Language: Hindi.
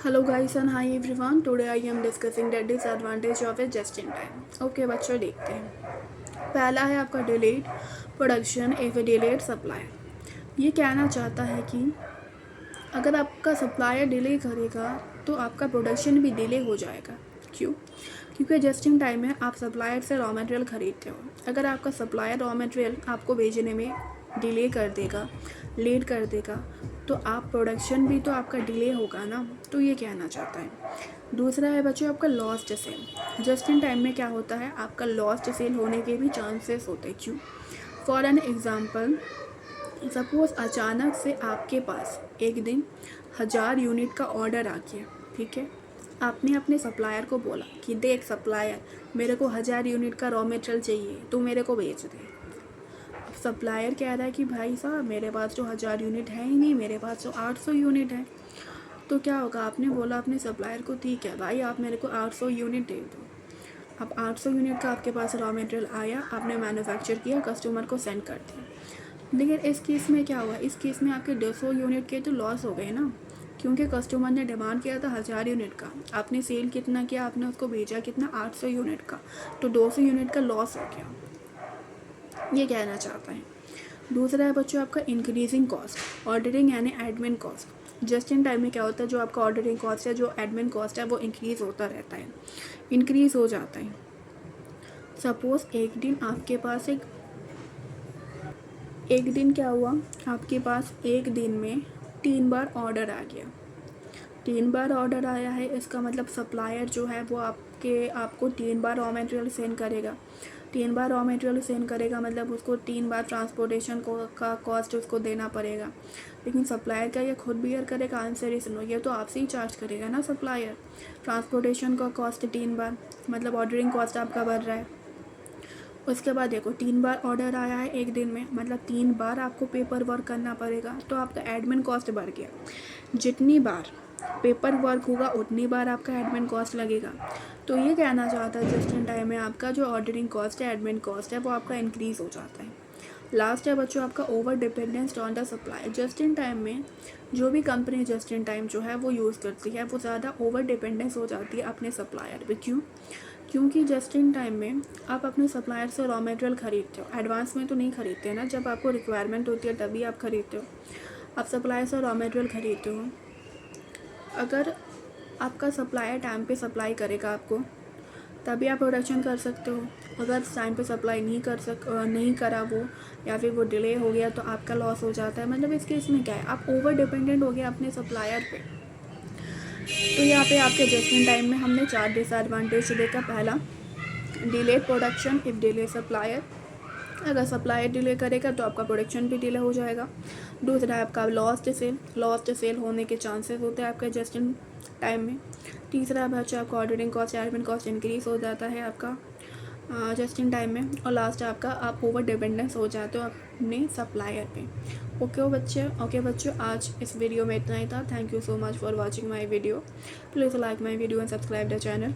Hello guys and hi everyone. Today I am discussing the disadvantage of A just in time. Okay बच्चों, देखते हैं। पहला है आपका delayed production if A delayed supply. ये कहना चाहता है कि अगर आपका सप्लायर डिले करेगा तो आपका प्रोडक्शन भी डिले हो जाएगा। क्यों? क्योंकि जस्ट इन टाइम में आप सप्लायर से रॉ मटेरियल ख़रीदते हो। अगर आपका सप्लायर रॉ मटेरियल आपको भेजने में डिले कर देगा, लेट कर देगा, तो आप प्रोडक्शन भी तो आपका डिले होगा ना। तो ये कहना चाहता है। दूसरा है बच्चों आपका lost sale. Just in time में क्या होता है, आपका लॉस्ट सेल होने के भी चांसेस होते हैं। क्यों? फॉर एन एग्ज़ाम्पल, सपोज़ अचानक से आपके पास एक दिन 1000 यूनिट का ऑर्डर आ गया। ठीक है, आपने अपने सप्लायर को बोला कि देख सप्लायर, मेरे को 1000 यूनिट का रॉ मटेरियल चाहिए, तू मेरे को भेज दे। अब सप्लायर कह रहा है कि भाई साहब, मेरे पास तो 1000 यूनिट है ही नहीं, मेरे पास तो 800 यूनिट है। तो क्या होगा, आपने बोला अपने सप्लायर को ठीक है भाई, आप मेरे को 800 यूनिट दे दो। अब 800 यूनिट का आपके पास रॉ मटेरियल आया, आपने मैन्युफैक्चर किया, कस्टमर को सेंड कर दिया। लेकिन इस केस में क्या हुआ, इस केस में आपके 200 यूनिट के तो लॉस हो गए ना, क्योंकि कस्टमर ने डिमांड किया था 1000 यूनिट का, आपने सेल कितना किया, आपने उसको भेजा कितना, 800 यूनिट का, तो 200 यूनिट का लॉस हो गया। ये कहना चाहता है। दूसरा है बच्चों आपका इंक्रीजिंग कॉस्ट, ऑर्डरिंग यानी admin cost. Just in time में क्या होता है, जो आपका ऑर्डरिंग कॉस्ट है, जो एडमिन कॉस्ट है, वो इंक्रीज़ होता रहता है, इंक्रीज़ हो जाता है। सपोज़ एक दिन आपके पास एक दिन क्या हुआ, आपके पास एक दिन में 3 बार ऑर्डर आ गया। 3 बार ऑर्डर आया है, इसका मतलब सप्लायर जो है वो आपको 3 बार रॉ मटेरियल सेंड करेगा। 3 बार रॉ मटेरियल सेंड करेगा मतलब उसको 3 बार ट्रांसपोर्टेशन का कॉस्ट उसको देना पड़ेगा। लेकिन सप्लायर का ये खुद बियर करेगा? आंसर इज नो, ये तो आपसे ही चार्ज करेगा ना सप्लायर। ट्रांसपोर्टेशन का कॉस्ट 3 बार, मतलब ऑर्डरिंग कॉस्ट आपका बढ़ रहा है। उसके बाद देखो 3 बार ऑर्डर आया है एक दिन में, मतलब 3 बार आपको पेपर वर्क करना पड़ेगा, तो आपका एडमिन कॉस्ट बढ़ गया। जितनी बार पेपर वर्क होगा उतनी बार आपका एडमिन कॉस्ट लगेगा। तो ये कहना चाहता है जस्ट इन टाइम में आपका जो ऑर्डरिंग कॉस्ट है, एडमिन कॉस्ट है, वो आपका इंक्रीज़ हो जाता है। लास्ट है बच्चों आपका over dependence on the supply. Just in time में जो भी कंपनी जस्ट इन टाइम जो है वो यूज़ करती है, वो ज़्यादा ओवर डिपेंडेंस हो जाती है अपने सप्लायर पे। क्यों? क्योंकि जस्ट इन टाइम में आप अपने सप्लायर से रॉ मटेरियल ख़रीदते हो, एडवांस में तो नहीं खरीदते ना, जब आपको रिक्वायरमेंट होती है तभी आप ख़रीदते हो। आप सप्लायर से रॉ मटेरियल ख़रीदते हो, अगर आपका सप्लायर टाइम पे सप्लाई करेगा आपको, तभी आप प्रोडक्शन कर सकते हो। अगर टाइम पे सप्लाई नहीं करा वो, या फिर वो डिले हो गया, तो आपका लॉस हो जाता है। मतलब इस केस में क्या है, आप ओवर डिपेंडेंट हो गए अपने सप्लायर पे। तो यहाँ पे आपके जस्ट इन टाइम में हमने 4 डिसएडवांटेज देखा। पहला, delay production if delay supplier, अगर सप्लायर डिले करेगा तो आपका प्रोडक्शन भी डिले हो जाएगा। दूसरा है आपका लॉस्ट सेल होने के चांसेस होते हैं आपके जस्ट इन टाइम में। तीसरा है बच्चा आपका ordering cost, admin cost increase हो जाता है आपका जस्ट इन टाइम में। और लास्ट है आपका आप ओवर डिपेंडेंस हो जाते हो अपने सप्लायर पे। ओके बच्चों, आज इस वीडियो में इतना ही था। Thank you so much for watching my video. Please like my video and subscribe the channel.